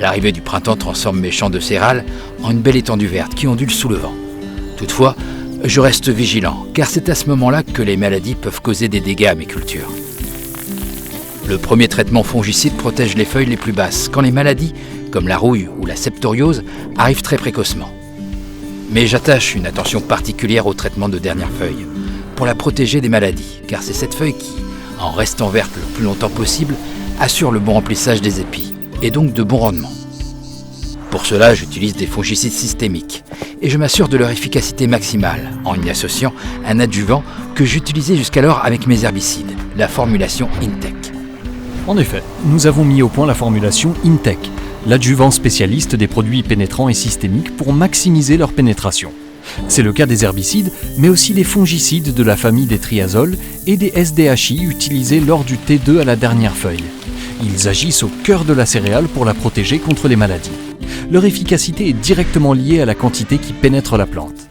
L'arrivée du printemps transforme mes champs de céréales en une belle étendue verte qui ondule sous le vent. Toutefois, je reste vigilant, car c'est à ce moment-là que les maladies peuvent causer des dégâts à mes cultures. Le premier traitement fongicide protège les feuilles les plus basses, quand les maladies, comme la rouille ou la septoriose, arrivent très précocement. Mais j'attache une attention particulière au traitement de dernière feuille, pour la protéger des maladies, car c'est cette feuille qui, en restant verte le plus longtemps possible, assure le bon remplissage des épis, et donc de bons rendements. Pour cela, j'utilise des fongicides systémiques, et je m'assure de leur efficacité maximale, en y associant un adjuvant que j'utilisais jusqu'alors avec mes herbicides, la formulation Intec. En effet, nous avons mis au point la formulation Intec, l'adjuvant spécialiste des produits pénétrants et systémiques pour maximiser leur pénétration. C'est le cas des herbicides, mais aussi des fongicides de la famille des triazoles et des SDHI utilisés lors du T2 à la dernière feuille. Ils agissent au cœur de la céréale pour la protéger contre les maladies. Leur efficacité est directement liée à la quantité qui pénètre la plante.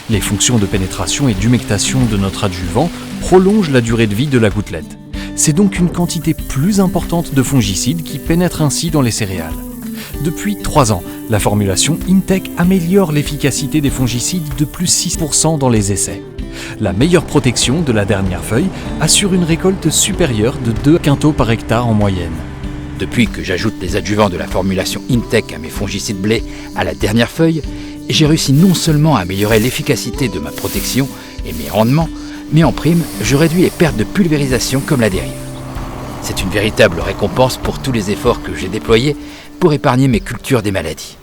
Les fonctions de pénétration et d'humectation de notre adjuvant prolongent la durée de vie de la gouttelette. C'est donc une quantité plus importante de fongicides qui pénètre ainsi dans les céréales. Depuis 3 ans, la formulation Intec améliore l'efficacité des fongicides de plus 6% dans les essais. La meilleure protection de la dernière feuille assure une récolte supérieure de 2 quintaux par hectare en moyenne. Depuis que j'ajoute les adjuvants de la formulation Intec à mes fongicides blé à la dernière feuille, j'ai réussi non seulement à améliorer l'efficacité de ma protection et mes rendements, mais en prime, je réduis les pertes de pulvérisation comme la dérive. C'est une véritable récompense pour tous les efforts que j'ai déployés pour épargner mes cultures des maladies.